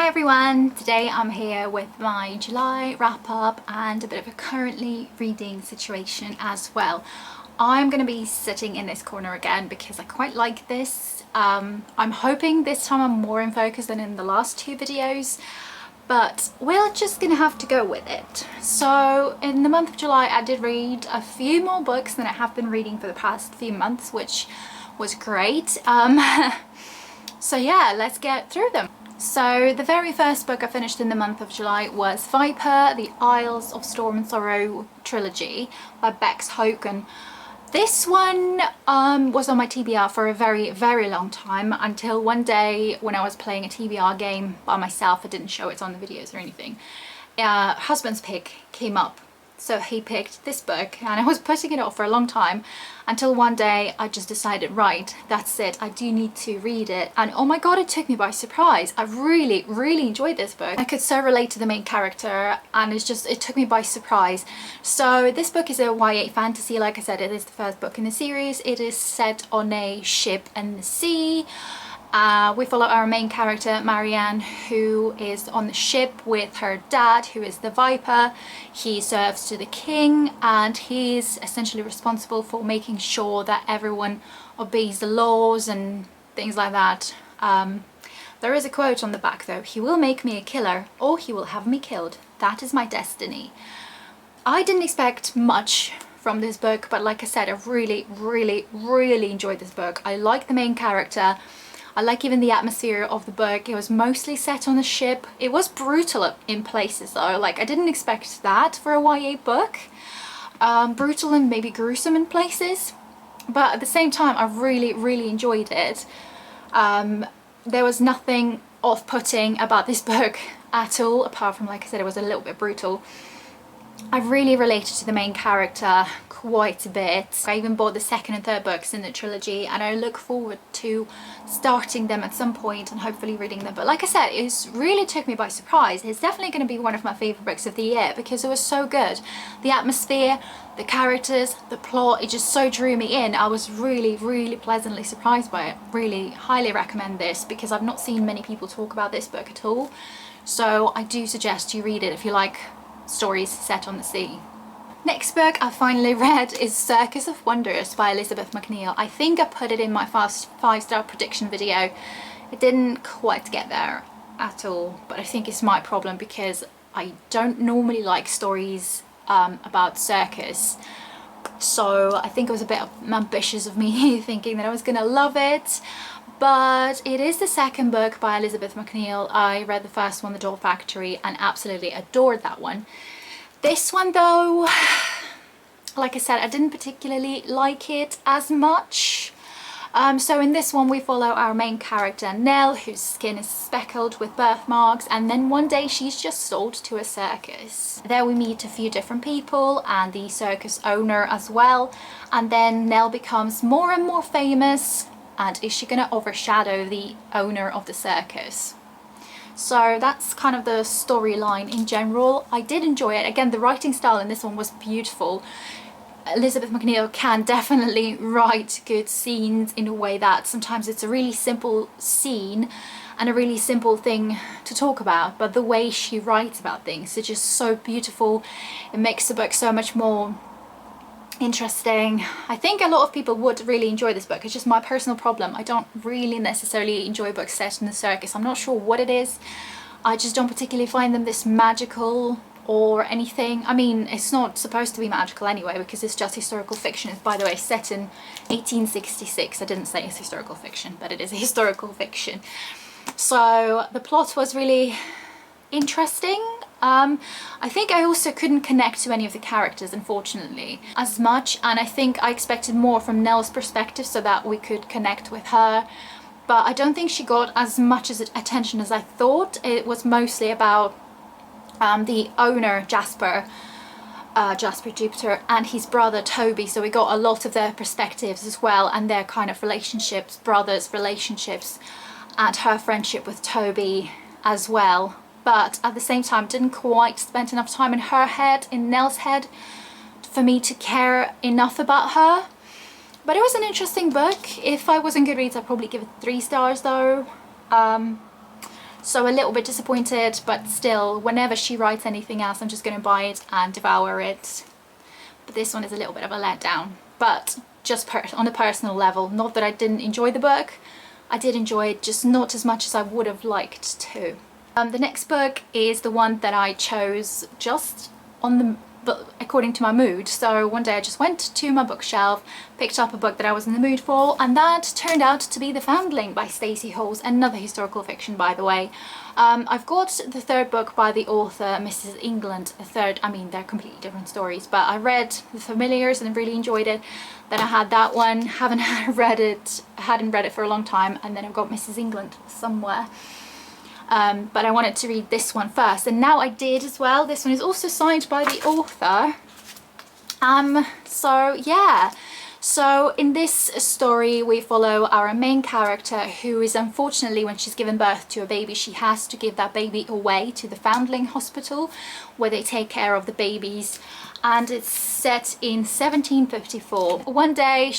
everyone, today I'm here with my July wrap up and a bit of a currently reading situation as well. I'm going to be sitting in this corner again because I quite like this. I'm hoping this time I'm more in focus than in the last two videos, but we're just gonna have to go with it. So in the month of July I did read a few more books than I have been reading for the past few months, which was great. So yeah, let's get through them. So the very first book I finished in the month of July was Viper, the Isles of Storm and Sorrow trilogy by Bex Hogan. This one was on my TBR for a very long time, until one day when I was playing a TBR game by myself. I didn't show it on the videos or anything. Husband's pick came up, so he picked this book and I was putting it off for a long time until one day I just decided, right, that's it, I do need to read it. And oh my god, it took me by surprise. I really enjoyed this book. I could so relate to the main character and it took me by surprise. So this book is a YA fantasy. Like I said, it is the first book in the series. It is set on a ship in the sea. We follow our main character Marianne, who is on the ship with her dad, who is the Viper. He serves to the king and he's essentially responsible for making sure that everyone obeys the laws and things like that. There is a quote on the back though: "He will make me a killer or he will have me killed. That is my destiny." I didn't expect much from this book, but like I said, I really enjoyed this book. I like the main character. I like even the atmosphere of the book. It was mostly set on a ship. It was brutal in places though. Like, I didn't expect that for a YA book. Brutal and maybe gruesome in places. But at the same time, I really enjoyed it. There was nothing off-putting about this book at all, apart from, like I said, it was a little bit brutal. I really related to the main character quite a bit. I even bought the second and third books in the trilogy and I look forward to starting them at some point and hopefully reading them. But like I said, it really took me by surprise. It's definitely going to be one of my favourite books of the year because it was so good. The atmosphere, the characters, the plot, it just so drew me in. I was really pleasantly surprised by it. Really highly recommend this because I've not seen many people talk about this book at all. So I do suggest you read it if you like stories set on the sea. Next book I finally read is Circus of Wonders by Elizabeth McNeill. I think I put it in my first 5-star prediction video. It didn't quite get there at all, but I think it's my problem because I don't normally like stories about circus. So I think it was a bit ambitious of me thinking that I was gonna love it. But it is the second book by Elizabeth McNeill. I read the first one, The Doll Factory, and absolutely adored that one. This one though, like I said, I didn't particularly like it as much. So in this one we follow our main character Nell, whose skin is speckled with birthmarks, and then one day she's just sold to a circus. There we meet a few different people and the circus owner as well, and then Nell becomes more and more famous. And is she gonna overshadow the owner of the circus? So that's kind of the storyline in general. I did enjoy it. Again, the writing style in this one was beautiful. Elizabeth McNeill can definitely write good scenes in a way that sometimes it's a really simple scene and a really simple thing to talk about, but the way she writes about things is just so beautiful. It makes the book so much more interesting. I think a lot of people would really enjoy this book. It's just my personal problem. I don't really necessarily enjoy books set in the circus. I'm not sure what it is. I just don't particularly find them this magical or anything. I mean, it's not supposed to be magical anyway because it's just historical fiction. It's, by the way, set in 1866. I didn't say it's historical fiction, but it is a historical fiction. So the plot was really interesting. I think I also couldn't connect to any of the characters, unfortunately, as much, and I think I expected more from Nell's perspective so that we could connect with her, but I don't think she got as much attention as I thought. It was mostly about the owner, Jasper Jupiter, and his brother Toby, so we got a lot of their perspectives as well and their kind of relationships, brothers' relationships, and her friendship with Toby as well. But at the same time didn't quite spend enough time in her head, in Nell's head, for me to care enough about her. But it was an interesting book. If I was in Goodreads I'd probably give it 3 stars though. So a little bit disappointed, but still, whenever she writes anything else, I'm just going to buy it and devour it. But this one is a little bit of a letdown. But just on a personal level, not that I didn't enjoy the book, I did enjoy it, just not as much as I would have liked to. The next book is the one that I chose just according to my mood. So one day I just went to my bookshelf, picked up a book that I was in the mood for, and that turned out to be The Foundling by Stacey Halls, another historical fiction, by the way. I've got the third book by the author Mrs. England, the third, I mean they're completely different stories, but I read The Familiars and really enjoyed it. Then I had that one, hadn't read it for a long time, and then I've got Mrs. England somewhere. But I wanted to read this one first, and now I did as well. This one is also signed by the author. So yeah. So in this story we follow our main character, who is unfortunately, when she's given birth to a baby, she has to give that baby away to the Foundling hospital where they take care of the babies. And it's set in 1754. One day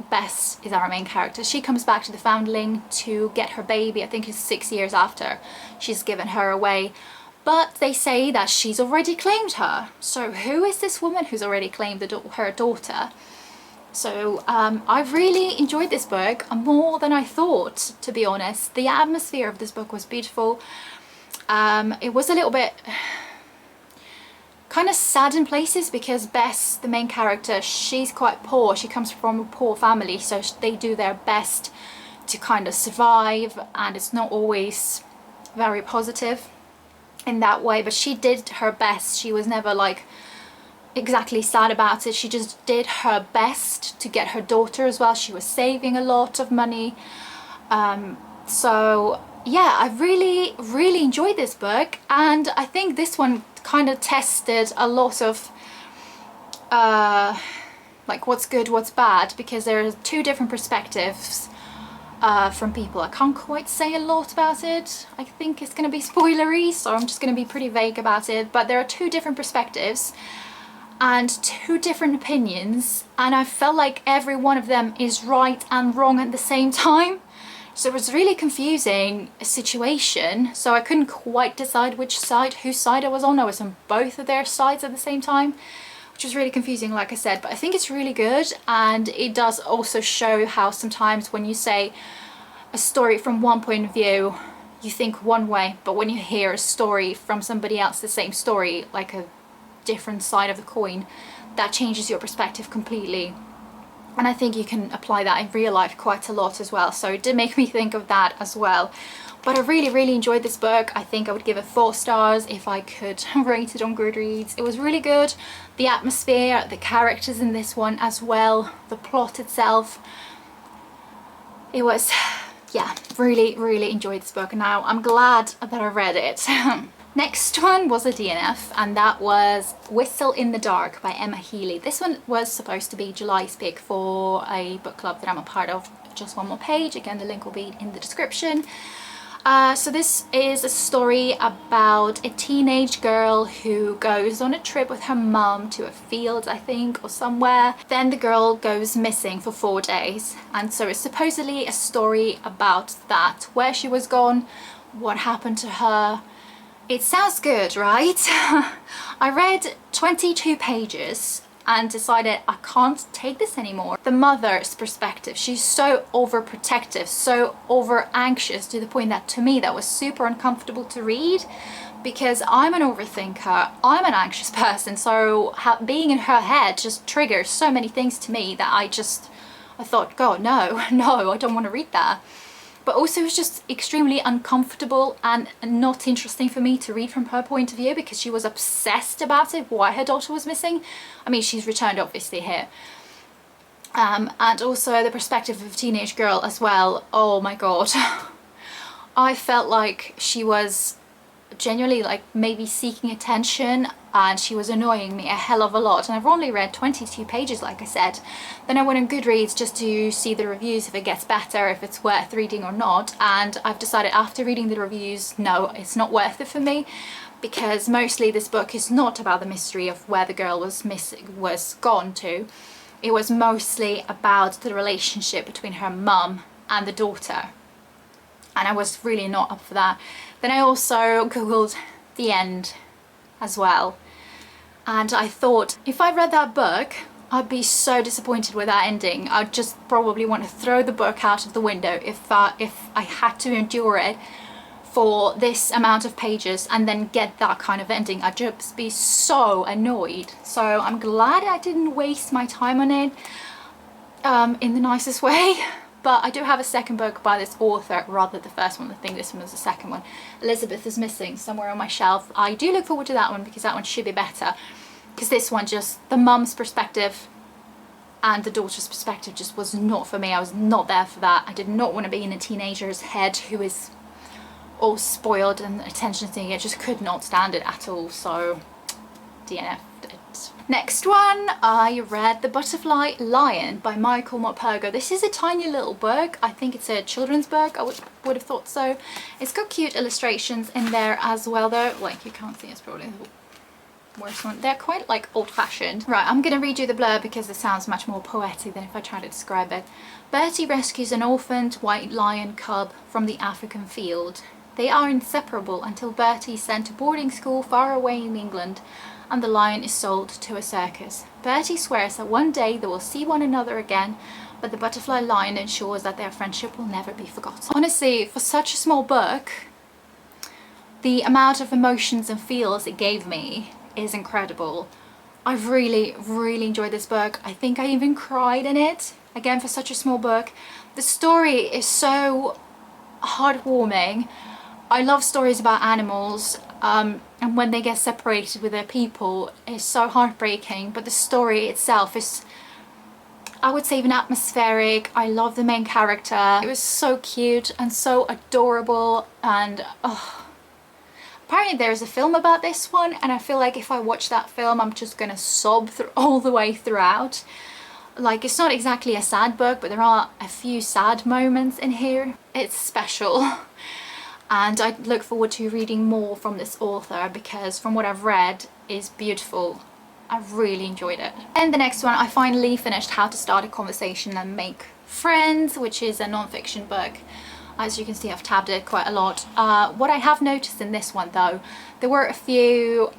Bess is our main character, she comes back to the Foundling to get her baby. I think it's 6 years after she's given her away. But they say that she's already claimed her. So who is this woman who's already claimed her daughter? So I really enjoyed this book more than I thought, to be honest. The atmosphere of this book was beautiful. It was a little bit kind of sad in places because Bess, the main character, she's quite poor. She comes from a poor family, so they do their best to kind of survive, and it's not always very positive in that way, but she did her best. She was never like exactly sad about it. She just did her best to get her daughter as well. She was saving a lot of money. So yeah, I really enjoyed this book, and I think this one kind of tested a lot of like what's good, what's bad, because there are two different perspectives from people. I can't quite say a lot about it. I think it's going to be spoilery, so I'm just going to be pretty vague about it. But there are two different perspectives and two different opinions, and I felt like every one of them is right and wrong at the same time. So it was really confusing situation. So I couldn't quite decide whose side I was on. I was on both of their sides at the same time, which was really confusing, like I said. But I think it's really good, and it does also show how sometimes when you say a story from one point of view, you think one way, but when you hear a story from somebody else, the same story, like a different side of the coin, that changes your perspective completely. And I think you can apply that in real life quite a lot as well. So it did make me think of that as well. But I really enjoyed this book. I think I would give it 4 stars if I could rate it on Goodreads. It was really good. The atmosphere, the characters in this one as well, the plot itself. It was, yeah, really enjoyed this book. And now I'm glad that I read it. Next one was a DNF, and that was Whistle in the Dark by Emma Healy. This one was supposed to be July's pick for a book club that I'm a part of, Just One More Page. Again, the link will be in the description. So this is a story about a teenage girl who goes on a trip with her mum to a field, I think, or somewhere. Then the girl goes missing for 4 days, and so it's supposedly a story about that, where she was gone, what happened to her. It sounds good, right? I read 22 pages and decided I can't take this anymore. The mother's perspective, she's so overprotective, so over anxious, to the point that to me that was super uncomfortable to read, because I'm an overthinker, I'm an anxious person, so being in her head just triggers so many things to me that I thought, God, no, I don't want to read that. But also it was just extremely uncomfortable and not interesting for me to read from her point of view, because she was obsessed about it, why her daughter was missing. I mean, she's returned obviously here. And also the perspective of a teenage girl as well. Oh my God. I felt like she was genuinely like maybe seeking attention, and she was annoying me a hell of a lot. And I've only read 22 pages, like I said. Then I went on Goodreads just to see the reviews, if it gets better, if it's worth reading or not. And I've decided after reading the reviews, no, it's not worth it for me, because mostly this book is not about the mystery of where the girl was gone to. It was mostly about the relationship between her mum and the daughter. And I was really not up for that. Then I also googled the end as well, and I thought if I read that book I'd be so disappointed with that ending. I'd just probably want to throw the book out of the window if I had to endure it for this amount of pages and then get that kind of ending. I'd just be so annoyed. So I'm glad I didn't waste my time on it in the nicest way. But I do have a second book by this author, rather the first one. I think this one was the second one. Elizabeth is Missing, somewhere on my shelf. I do look forward to that one because that one should be better. Because this one, just the mum's perspective and the daughter's perspective just was not for me. I was not there for that. I did not want to be in a teenager's head who is all spoiled and attention seeking. I just could not stand it at all. So DNF'd it. Next one, I read The Butterfly Lion by Michael Morpurgo. This is a tiny little book. I think it's a children's book. I would have thought so. It's got cute illustrations in there as well though. Like, you can't see, it's probably the worst one. They're quite like old-fashioned. Right, I'm gonna read you the blurb because it sounds much more poetic than if I try to describe it. Bertie rescues an orphaned white lion cub from the African field. They are inseparable until Bertie is sent to boarding school far away in England and the lion is sold to a circus. Bertie swears that one day they will see one another again, but the butterfly lion ensures that their friendship will never be forgotten. Honestly, for such a small book, the amount of emotions and feels it gave me is incredible. I really, really enjoyed this book. I think I even cried in it. Again, for such a small book. The story is so heartwarming. I love stories about animals, and when they get separated with their people, it's so heartbreaking, but the story itself is, I would say, even atmospheric. I love the main character. It was so cute and so adorable, and apparently there is a film about this one, and I feel like if I watch that film I'm just gonna sob through all the way throughout. Like, it's not exactly a sad book, but there are a few sad moments in here. It's special. And I look forward to reading more from this author because from what I've read is beautiful. I really enjoyed it. And the next one, I finally finished How to Start a Conversation and Make Friends, which is a non-fiction book. As you can see, I've tabbed it quite a lot. What I have noticed in this one though, there were a few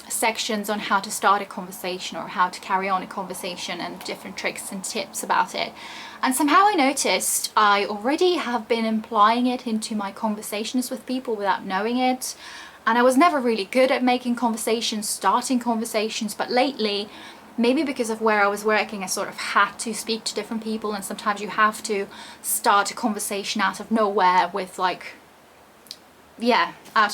sections on how to start a conversation or how to carry on a conversation and different tricks and tips about it. And somehow I noticed I already have been implying it into my conversations with people without knowing it. And I was never really good at making conversations, starting conversations, but lately, maybe because of where I was working, I sort of had to speak to different people, and sometimes you have to start a conversation out of nowhere with out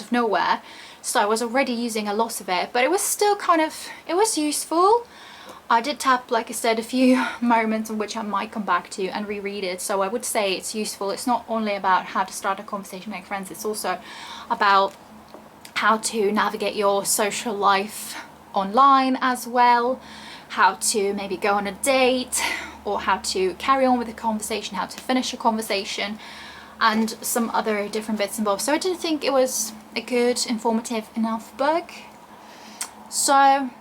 of nowhere. So I was already using a lot of it, but it was still it was useful. I did tap, like I said, a few moments in which I might come back to and reread it, so I would say it's useful. It's not only about how to start a conversation, make friends, it's also about how to navigate your social life online as well, how to maybe go on a date, or how to carry on with a conversation, how to finish a conversation, and some other different bits and bobs. So I did think it was a good, informative enough book. So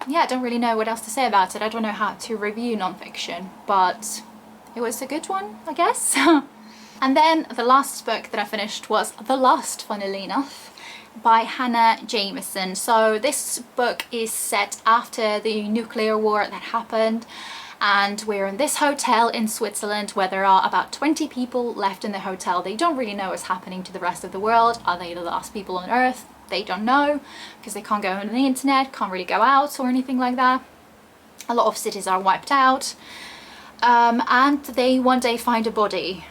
yeah, I don't really know what else to say about it. I don't know how to review non-fiction, but it was a good one, I guess. And then the last book that I finished was The Last Finalena by Hannah Jameson. So this book is set after the nuclear war that happened, and we're in this hotel in Switzerland where there are about 20 people left in the hotel. They don't really know what's happening to the rest of the world. Are they the last people on Earth? They don't know because they can't go on the internet, can't really go out or anything like that. A lot of cities are wiped out, and they one day find a body.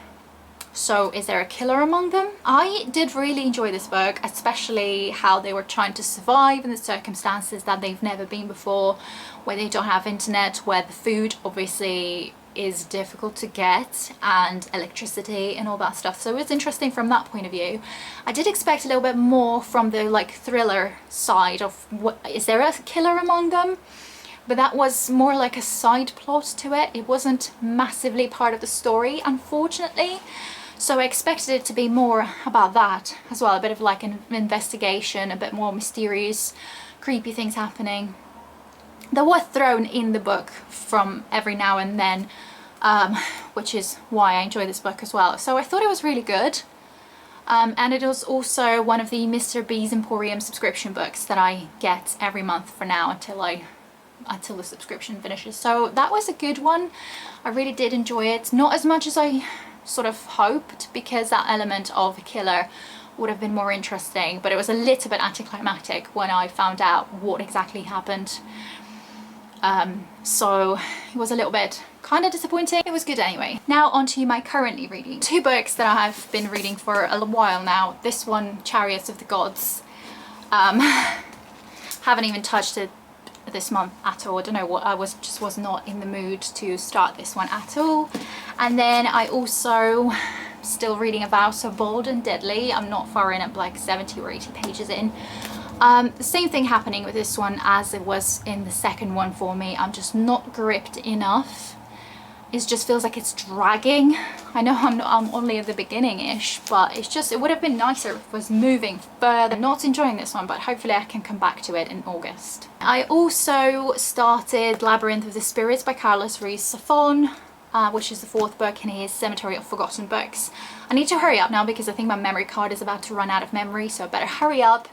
So is there a killer among them? I did really enjoy this book, especially how they were trying to survive in the circumstances that they've never been before, where they don't have internet, where the food obviously is difficult to get, and electricity and all that stuff. So it's interesting from that point of view. I did expect a little bit more from the thriller side of what is there a killer among them, but that was more like a side plot to it. It wasn't massively part of the story, unfortunately. So I expected it to be more about that as well, a bit of like an investigation, a bit more mysterious, creepy things happening. They were thrown in the book from every now and then, which is why I enjoy this book as well. So I thought it was really good. And it is also one of the Mr. B's Emporium subscription books that I get every month for now until the subscription finishes. So that was a good one. I really did enjoy it. Not as much as I sort of hoped, because that element of a killer would have been more interesting, but it was a little bit anticlimactic when I found out what exactly happened. So it was a little bit kind of disappointing. It was good anyway. Now on to my currently reading. Two books that I have been reading for a while now. This one, Chariots of the Gods. Haven't even touched it this month at all. I don't know what, I just was not in the mood to start this one at all. And then I also still reading A Vow So Bold and Deadly. I'm not far in, I'm like 70 or 80 pages in. The same thing happening with this one as it was in the second one for me. I'm just not gripped enough. It just feels like it's dragging. I know I'm only at the beginning-ish, but it would have been nicer if it was moving further. I'm not enjoying this one, but hopefully I can come back to it in August. I also started Labyrinth of the Spirits by Carlos Ruiz Zafón, which is the fourth book in his Cemetery of Forgotten Books. I need to hurry up now because I think my memory card is about to run out of memory, so I better hurry up.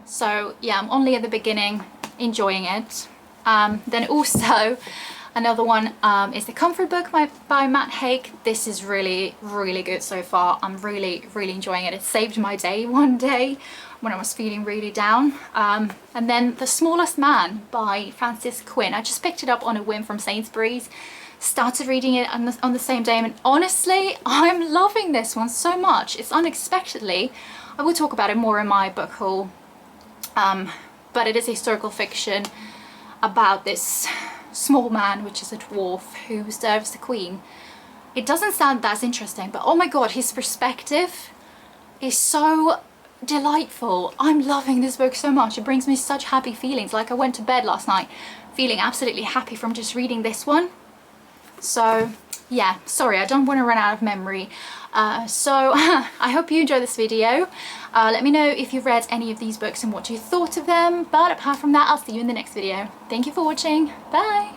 So yeah, I'm only at the beginning, enjoying it. Then also another one is The Comfort Book by Matt Haig. This is really, really good so far. I'm really, really enjoying it. It saved my day one day when I was feeling really down. And then The Smallest Man by Francis Quinn. I just picked it up on a whim from Sainsbury's. Started reading it on the same day, and honestly, I'm loving this one so much. It's unexpectedly. I will talk about it more in my book haul. But it is historical fiction about this small man, which is a dwarf, who serves the queen. It doesn't sound that interesting, but oh my god, his perspective is so delightful. I'm loving this book so much. It brings me such happy feelings. Like, I went to bed last night feeling absolutely happy from just reading this one. So yeah, sorry, I don't want to run out of memory. So I hope you enjoyed this video. Let me know if you've read any of these books and what you thought of them. But apart from that, I'll see you in the next video. Thank you for watching. Bye!